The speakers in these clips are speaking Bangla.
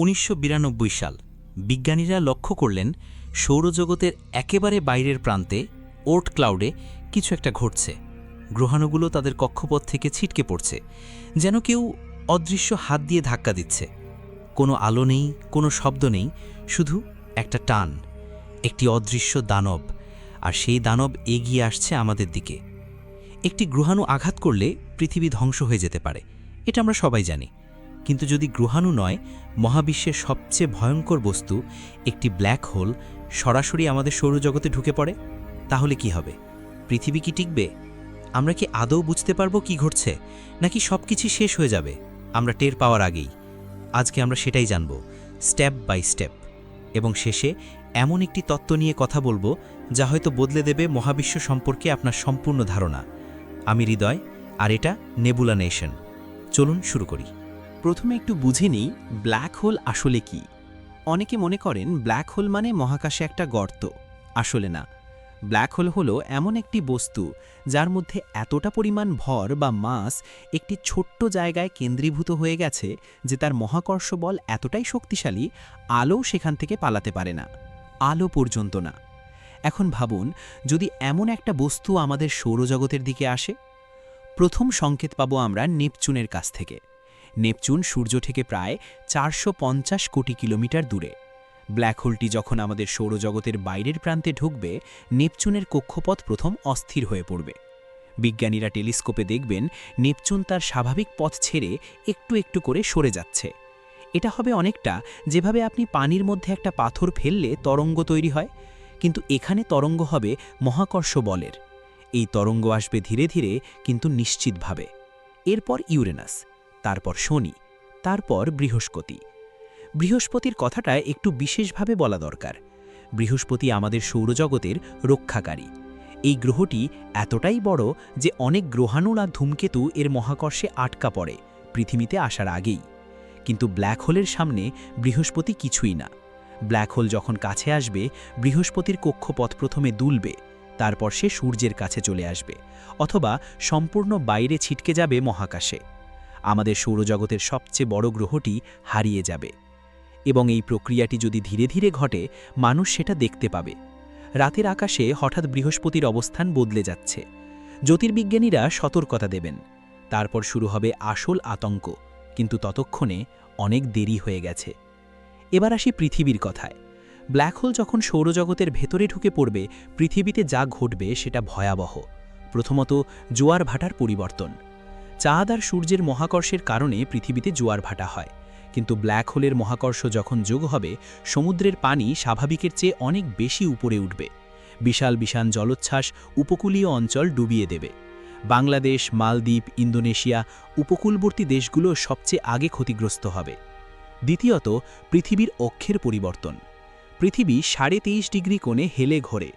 ১৯৯২ সাল বিজ্ঞানীরা লক্ষ্য করলেন সৌরজগতের একেবারে বাইরের প্রান্তে ওর্ট ক্লাউডে কিছু একটা ঘটছে। গ্রহাণুগুলো তাদের কক্ষপথ থেকে ছিটকে পড়ছে, যেন কেউ অদৃশ্য হাত দিয়ে ধাক্কা দিচ্ছে। কোনো আলো নেই, কোনো শব্দ নেই, শুধু একটা টান, একটি অদৃশ্য দানব। আর সেই দানব এগিয়ে আসছে আমাদের দিকে। একটি গ্রহাণু আঘাত করলে পৃথিবী ধ্বংস হয়ে যেতে পারে, এটা আমরা সবাই জানি। কিন্তু যদি গ্রহাণু নয়, মহাবিশ্বের সবচেয়ে ভয়ঙ্কর বস্তু একটি ব্ল্যাক হোল সরাসরি আমাদের সৌরজগতে ঢুকে পড়ে, তাহলে কি হবে? পৃথিবী কি টিকবে? আমরা কি আদৌ বুঝতে পারবো কি ঘটছে, নাকি সবকিছু শেষ হয়ে যাবে আমরা টের পাওয়ার আগেই? আজকে আমরা সেটাই জানব, স্টেপ বাই স্টেপ। এবং শেষে এমন একটি তত্ত্ব নিয়ে কথা বলবো যা হয়তো বদলে দেবে মহাবিশ্ব সম্পর্কে আপনার সম্পূর্ণ ধারণা। আমি হৃদয়, আর এটা নেবুলা নেশন। চলুন শুরু করি। প্রথমে একটু বুঝে নিই ব্ল্যাক হোল আসলে কি। অনেকে মনে করেন ব্ল্যাক হোল মানে মহাকাশে একটা গর্ত। আসলে না, ব্ল্যাক হোল হলো এমন একটি বস্তু যার মধ্যে এতটা পরিমাণ ভর বা মাস একটি ছোট্ট জায়গায় কেন্দ্রীভূত হয়ে গেছে যে তার মহাকর্ষ বল এতটাই শক্তিশালী, আলো সেখান থেকে পালাতে পারে না, আলো পর্যন্ত না। এখন ভাবুন, যদি এমন একটা বস্তু আমাদের সৌরজগতের দিকে আসে, প্রথম সংকেত পাবো আমরা নেপচুনের কাছ থেকে। নেপচুন সূর্য থেকে প্রায় ৪৫০ কোটি কিলোমিটার দূরে। ব্ল্যাক হোলটি যখন আমাদের সৌরজগতের বাইরের প্রান্তে ঢুকবে, নেপচুনের কক্ষপথ প্রথম অস্থির হয়ে পড়বে। বিজ্ঞানীরা টেলিস্কোপে দেখবেন নেপচুন তার স্বাভাবিক পথ ছেড়ে একটু একটু করে সরে যাচ্ছে। এটা হবে অনেকটা যেভাবে আপনি পানির মধ্যে একটা পাথর ফেললে তরঙ্গ তৈরি হয়, কিন্তু এখানে তরঙ্গ হবে মহাকর্ষ বলের। এই তরঙ্গ আসবে ধীরে ধীরে কিন্তু নিশ্চিতভাবে। এরপর ইউরেনাস, তারপর শনি, তারপর বৃহস্পতি। বৃহস্পতির কথাটা একটু বিশেষভাবে বলা দরকার। বৃহস্পতি আমাদের সৌরজগতের রক্ষাকারী। এই গ্রহটি এতটাই বড় যে অনেক গ্রহাণু আর ধূমকেতু এর মহাকর্ষে আটকা পড়ে পৃথিবীতে আসার আগেই। কিন্তু ব্ল্যাক হোলের সামনে বৃহস্পতি কিছুই না। ব্ল্যাক হোল যখন কাছে আসবে, বৃহস্পতির কক্ষপথ প্রথমে দুলবে, তারপর সে সূর্যের কাছে চলে আসবে, অথবা সম্পূর্ণ বাইরে ছিটকে যাবে মহাকাশে। আমাদের সৌরজগতের সবচেয়ে বড় গ্রহটি হারিয়ে যাবে। এবং এই প্রক্রিয়াটি যদি ধীরে ধীরে ঘটে, মানুষ সেটা দেখতে পাবে। রাতের আকাশে হঠাৎ বৃহস্পতির অবস্থান বদলে যাচ্ছে। জ্যোতির্বিজ্ঞানীরা সতর্কতা দেবেন। তারপর শুরু হবে আসল আতঙ্ক, কিন্তু ততক্ষণে অনেক দেরি হয়ে গেছে। এবার আসি পৃথিবীর কথায়। ব্ল্যাক হোল যখন সৌরজগতের ভেতরে ঢুকে পড়বে, পৃথিবীতে যা ঘটবে সেটা ভয়াবহ। প্রথমত, জোয়ার ভাটার পরিবর্তন। চাঁদ আর সূর্যের মহাকর্ষের কারণে পৃথিবীতে জোয়ার ভাটা হয়, কিন্তু ব্ল্যাক হোলের মহাকর্ষ যখন যোগ হবে, সমুদ্রের পানি স্বাভাবিকের চেয়ে অনেক বেশি উপরে উঠবে। বিশাল বিশাল জলোচ্ছ্বাস উপকূলীয় অঞ্চল ডুবিয়ে দেবে। বাংলাদেশ, মালদ্বীপ, ইন্দোনেশিয়া উপকূলবর্তী দেশগুলো সবচেয়ে আগে ক্ষতিগ্রস্ত হবে। দ্বিতীয়ত, পৃথিবীর অক্ষের পরিবর্তন। পৃথিবী 23.5 ডিগ্রি কোণে হেলে ঘোরে।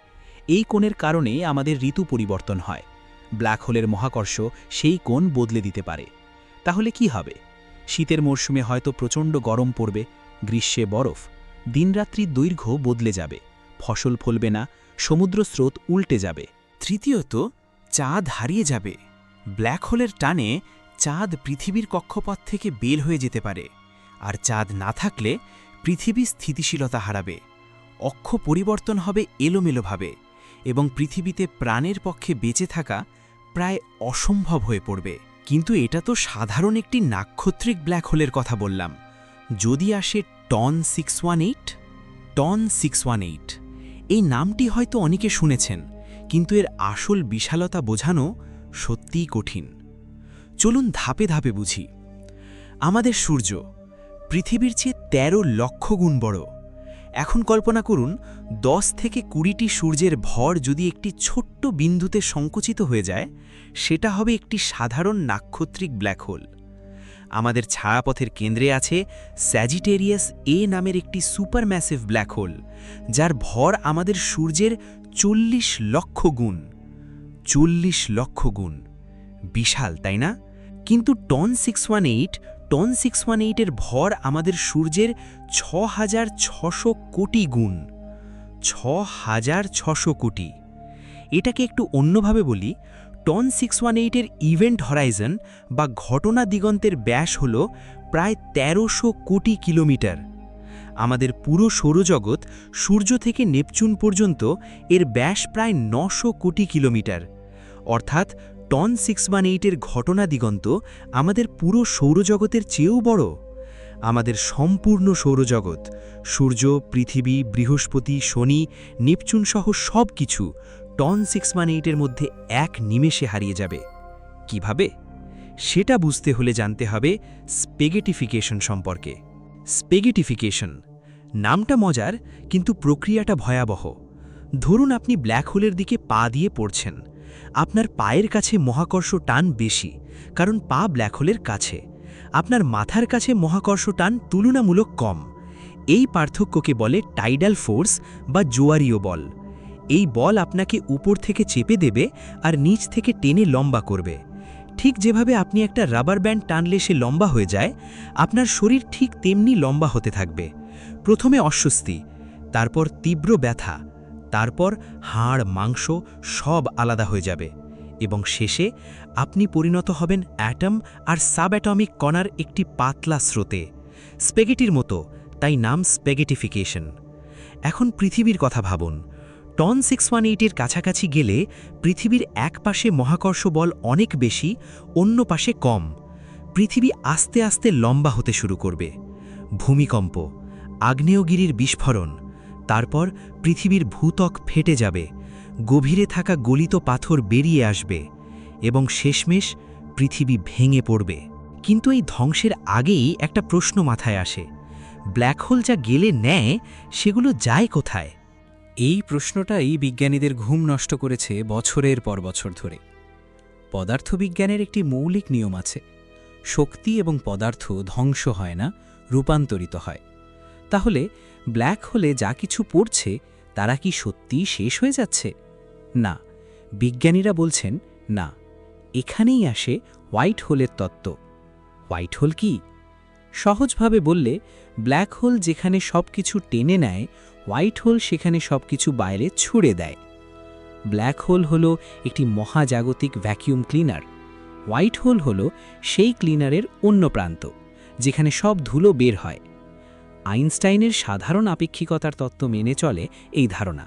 এই কোণের কারণে আমাদের ঋতু পরিবর্তন হয়। ব্ল্যাক হোলের মহাকর্ষ সেই কোণ বদলে দিতে পারে। তাহলে কি হবে? শীতের মরশুমে হয়তো প্রচণ্ড গরম পড়বে, গ্রীষ্মে বরফ, দিনরাত্রির দৈর্ঘ্য বদলে যাবে, ফসল ফলবে না, সমুদ্র স্রোত উল্টে যাবে। তৃতীয়ত, চাঁদ হারিয়ে যাবে। ব্ল্যাক হোলের টানে চাঁদ পৃথিবীর কক্ষপথ থেকে বের হয়ে যেতে পারে। আর চাঁদ না থাকলে পৃথিবী স্থিতিশীলতা হারাবে, অক্ষ পরিবর্তন হবে এলোমেলোভাবে, এবং পৃথিবীতে প্রাণের পক্ষে বেঁচে থাকা প্রায় অসম্ভব হয়ে পড়বে। কিন্তু এটা তো সাধারণ একটি নাক্ষত্রিক ব্ল্যাক হোলের কথা বললাম। যদি আসে টন 618, টন 618, এই নামটি হয়তো অনেকে শুনেছেন, কিন্তু এর আসল বিশালতা বোঝানো সত্যিই কঠিন। চলুন ধাপে ধাপে বুঝি। আমাদের সূর্য পৃথিবীর চেয়ে 13 লক্ষ গুণ বড়। এখন কল্পনা করুন, 10 থেকে 20টি সূর্যের ভর যদি একটি ছোট্ট বিন্দুতে সংকুচিত হয়ে যায়, সেটা হবে একটি সাধারণ নাক্ষত্রিক ব্ল্যাক হোল। আমাদের ছায়াপথের কেন্দ্রে আছে স্যাজিটেরিয়াস এ নামের একটি সুপারম্যাসিভ ব্ল্যাক হোল, যার ভর আমাদের সূর্যের 40 লক্ষ গুণ। 40 লক্ষ গুণ বিশাল, তাই না? কিন্তু টন 618 এর ভর আমাদের সূর্যের 6600 কোটি গুণ। 6600 কোটি। এটাকে একটু অন্যভাবে বলি, টন 618-এর ইভেন্ট হরাইজন বা ঘটনা দিগন্তের ব্যাস হল প্রায় 1300 কোটি কিলোমিটার। আমাদের পুরো সৌরজগৎ সূর্য থেকে নেপচুন পর্যন্ত এর ব্যাস প্রায় 900 কোটি কিলোমিটার, অর্থাৎ টন 618-এর ঘটনা দিগন্ত আমাদের পুরো সৌরজগতের চেয়েও বড়। আমাদের সম্পূর্ণ সৌরজগৎ, সূর্য, পৃথিবী, বৃহস্পতি, শনি, নেপচুন সহ সব কিছু টন 618-এর মধ্যে এক নিমেষে হারিয়ে যাবে। কিভাবে? সেটা বুঝতে হলে জানতে হবে স্পেগেটিফিকেশন সম্পর্কে। স্পেগেটিফিকেশন নামটা মজার, কিন্তু প্রক্রিয়াটা ভয়াবহ। ধরুন আপনি ব্ল্যাক হোলের দিকে পা দিয়ে পড়ছেন। আপনার পায়ের কাছে মহাকর্ষ টান বেশি, কারণ পা ব্ল্যাক হোলের কাছে। আপনার মাথার কাছে মহাকর্ষ টান তুলনামূলক কম। এই পার্থক্যকে বলে টাইডাল ফোর্স বা জোয়ারীয় বল। এই বল আপনাকে উপর থেকে চেপে দেবে আর নিচ থেকে টেনে লম্বা করবে। ঠিক যেভাবে আপনি একটা রাবার ব্যান্ড টানলে সে লম্বা হয়ে যায়, আপনার শরীর ঠিক তেমনি লম্বা হতে থাকবে। প্রথমে অস্বস্তি, তারপর তীব্র ব্যথা, তারপর হাড়, মাংস সব আলাদা হয়ে যাবে, এবং শেষে আপনি পরিণত হবেন অ্যাটম আর সাবঅ্যাটমিক কণার একটি পাতলা স্রোতে, স্পেগেটির মতো, তাই নাম স্পেগেটিফিকেশন। এখন পৃথিবীর কথা ভাবুন। টন 618-এর কাছাকাছি গেলে পৃথিবীর এক পাশে মহাকর্ষ বল অনেক বেশি, অন্য পাশে কম। পৃথিবী আস্তে আস্তে লম্বা হতে শুরু করবে। ভূমিকম্প, আগ্নেয়গিরির বিস্ফোরণ, তারপর পৃথিবীর ভূত্বক ফেটে যাবে, গভীরে থাকা গলিত পাথর বেরিয়ে আসবে, এবং শেষমেশ পৃথিবী ভেঙে পড়বে। কিন্তু এই ধ্বংসের আগেই একটা প্রশ্ন মাথায় আসে, ব্ল্যাক হোল যা গেলে নেয় সেগুলো যায় কোথায়? এই প্রশ্নটাই বিজ্ঞানীদের ঘুম নষ্ট করেছে বছরের পর বছর ধরে। পদার্থবিজ্ঞানের একটি মৌলিক নিয়ম আছে, শক্তি এবং পদার্থ ধ্বংস হয় না, রূপান্তরিত হয়। তাহলে ব্ল্যাক হোলে যা কিছু পড়ছে তারা কি সত্যিই শেষ হয়ে যাচ্ছে? না, বিজ্ঞানীরা বলছেন না। এখানেই আসে হোয়াইট হোলের তত্ত্ব। হোয়াইট হোল কি? সহজভাবে বললে, ব্ল্যাক হোল যেখানে সব কিছু টেনে নেয়, হোয়াইট হোল সেখানে সব কিছু বাইরে ছুড়ে দেয়। ব্ল্যাক হোল হল একটি মহাজাগতিক ভ্যাকিউম ক্লিনার। হোয়াইট হোল হল সেই ক্লিনারের অন্য প্রান্ত, যেখানে সব ধুলো বের হয়। আইনস্টাইনের সাধারণ আপেক্ষিকতার তত্ত্ব মেনে চলে এই ধারণা।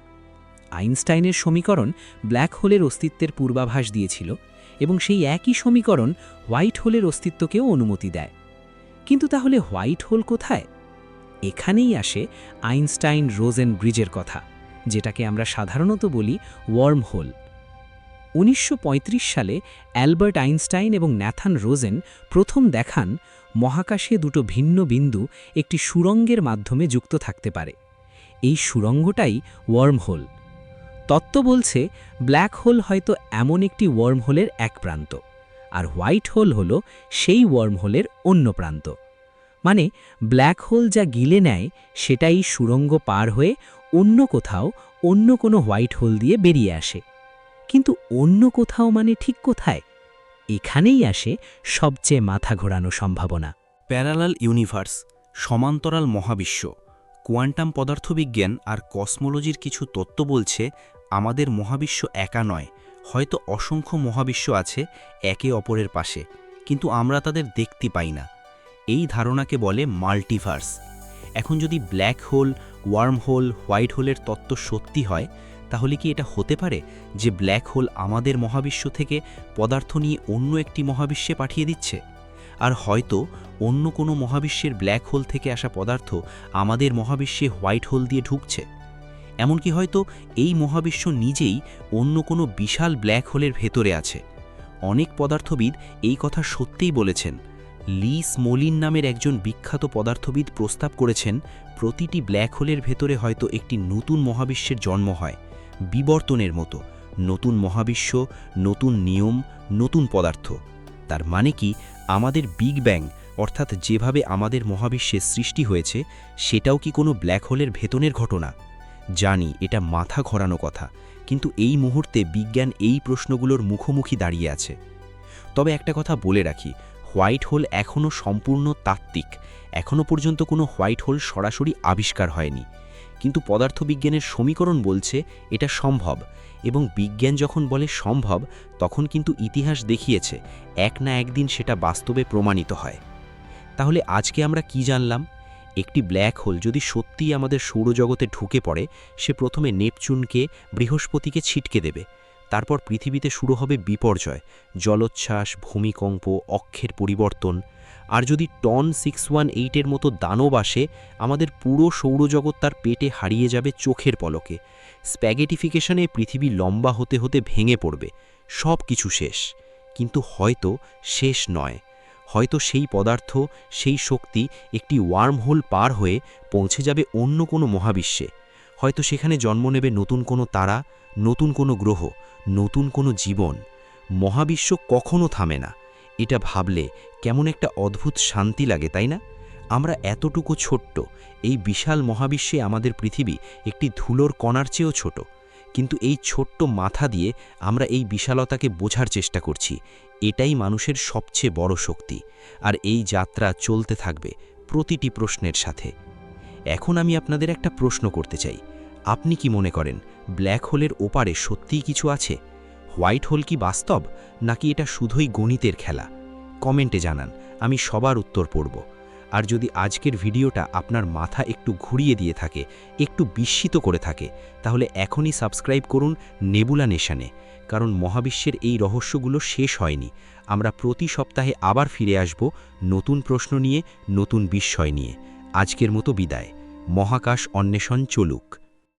আইনস্টাইনের সমীকরণ ব্ল্যাক হোলের অস্তিত্বের পূর্বাভাস দিয়েছিল, এবং সেই একই সমীকরণ হোয়াইট হোলের অস্তিত্বকেও অনুমতি দেয়। কিন্তু তাহলে হোয়াইট হোল কোথায়? এখানেই আসে আইনস্টাইন-রোজেন ব্রিজের কথা, যেটাকে আমরা সাধারণত বলি ওয়ার্ম হোল। 1935 সালে অ্যালবার্ট আইনস্টাইন এবং ন্যাথান রোজেন প্রথম দেখান মহাকাশে দুটো ভিন্ন বিন্দু একটি সুড়ঙ্গের মাধ্যমে যুক্ত থাকতে পারে। এই সুড়ঙ্গটাই ওয়ার্ম হোল। তত্ত্ব বলছে ব্ল্যাক হোল হয়তো এমন একটি ওয়ার্ম হোলের এক প্রান্ত, আর হোয়াইট হোল হল সেই ওয়ার্ম হোলের অন্য প্রান্ত। মানে ব্ল্যাক হোল যা গিলে নেয় সেটাই সুড়ঙ্গ পার হয়ে অন্য কোথাও, অন্য কোনো হোয়াইট হোল দিয়ে বেরিয়ে আসে। কিন্তু অন্য কোথাও মানে ঠিক কোথায়? এখানেই আসে সবচেয়ে মাথা ঘোরানো সম্ভাবনা। প্যারালাল ইউনিভার্স, সমান্তরাল মহাবিশ্ব। কোয়ান্টাম পদার্থবিজ্ঞান আর কসমোলজির কিছু তত্ত্ব বলছে আমাদের মহাবিশ্ব একা নয়, হয়তো অসংখ্য মহাবিশ্ব আছে একে অপরের পাশে, কিন্তু আমরা তাদের দেখতে পাই না। এই ধারণাকে বলে মাল্টিভার্স। এখন যদি black hole, worm hole, white হোলের তত্ত্ব সত্যি হয়, তাহলে কি এটা হতে পারে যে ব্ল্যাক হোল আমাদের মহাবিশ্ব থেকে পদার্থ নিয়ে অন্য একটি মহাবিশ্বে পাঠিয়ে দিচ্ছে, আর হয়তো অন্য কোনো মহাবিশ্বের ব্ল্যাক হোল থেকে আসা পদার্থ আমাদের মহাবিশ্বে হোয়াইট হোল দিয়ে ঢুকছে? এমনকি হয়তো এই মহাবিশ্ব নিজেই অন্য কোনো বিশাল ব্ল্যাক হোলের ভেতরে আছে। অনেক পদার্থবিদ এই কথা সত্যিই বলেছেন। লি স্মোলিন নামের একজন বিখ্যাত পদার্থবিদ প্রস্তাব করেছেন প্রতিটি ব্ল্যাক হোলের ভেতরে হয়তো একটি নতুন মহাবিশ্বের জন্ম হয়, বিবর্তনের মতো। নতুন মহাবিশ্ব, নতুন নিয়ম, নতুন পদার্থ। তার মানে কি আমাদের বিগ ব্যাং, অর্থাৎ যেভাবে আমাদের মহাবিশ্বের সৃষ্টি হয়েছে, সেটাও কি কোনো ব্ল্যাক হোলের ভেতনের ঘটনা? জানি এটা মাথা ঘোরানো কথা, কিন্তু এই মুহূর্তে বিজ্ঞান এই প্রশ্নগুলোর মুখোমুখি দাঁড়িয়ে আছে। তবে একটা কথা বলে রাখি, হোয়াইট হোল এখনও সম্পূর্ণ তাত্ত্বিক। এখনও পর্যন্ত কোনো হোয়াইট হোল সরাসরি আবিষ্কার হয়নি, কিন্তু পদার্থবিজ্ঞানের সমীকরণ বলছে এটা সম্ভব, এবং বিজ্ঞান যখন বলে সম্ভব, তখন কিন্তু ইতিহাস দেখিয়েছে এক না একদিন সেটা বাস্তবে প্রমাণিত হয়। তাহলে আজকে আমরা কি জানলাম? একটি ব্ল্যাক হোল যদি সত্যিই আমাদের সৌরজগতে ঢুকে পড়ে, সে প্রথমে নেপচুনকে, বৃহস্পতিকে ছিটকে দেবে। তারপর পৃথিবীতে শুরু হবে বিপর্যয়, জলোচ্ছ্বাস, ভূমিকম্প, অক্ষের পরিবর্তন। আর যদি টন 618-এর মতো দানব আসে, আমাদের পুরো সৌরজগৎ তার পেটে হারিয়ে যাবে চোখের পলকে। স্প্যাগেটিফিকেশনে পৃথিবী লম্বা হতে হতে ভেঙে পড়বে, সব কিছু শেষ। কিন্তু হয়তো শেষ নয়, হয়তো সেই পদার্থ, সেই শক্তি একটি ওয়ার্মহোল পার হয়ে পৌঁছে যাবে অন্য কোনো মহাবিশ্বে। হয়তো সেখানে জন্ম নেবে নতুন কোনো তারা, নতুন কোনো গ্রহ, নতুন কোনো জীবন। মহাবিশ্ব কখনো থামে না, এটা ভাবলে কেমন একটা অদ্ভুত শান্তি লাগে, তাই না? আমরা এতটুকু ছোট্ট, এই বিশাল মহাবিশ্বে আমাদের পৃথিবী একটি ধুলোর কণার চেয়েও ছোট। কিন্তু এই ছোট্ট মাথা দিয়ে আমরা এই বিশালতাকে বোঝার চেষ্টা করছি। এটাই মানুষের সবচেয়ে বড় শক্তি। আর এই যাত্রা চলতে থাকবে প্রতিটি প্রশ্নের সাথে। এখন আমি আপনাদের একটা প্রশ্ন করতে চাই। আপনি কি মনে করেন ব্ল্যাক হোলের ওপারে সত্যিই কিছু আছে? হোয়াইট হোল কি বাস্তব, নাকি এটা শুধুই গণিতের খেলা? কমেন্টে জানান, আমি সবার উত্তর পড়ব। আর যদি আজকের ভিডিওটা আপনার মাথা একটু ঘুরিয়ে দিয়ে থাকে, একটু বিস্মিত করে থাকে, তাহলে এখনই সাবস্ক্রাইব করুন নেবুলা নেশনে। কারণ মহাবিশ্বের এই রহস্যগুলো শেষ হয়নি। আমরা প্রতি সপ্তাহে আবার ফিরে আসব নতুন প্রশ্ন নিয়ে, নতুন বিস্ময় নিয়ে। আজকের মতো বিদায়। মহাকাশ অন্বেষণ চলুক।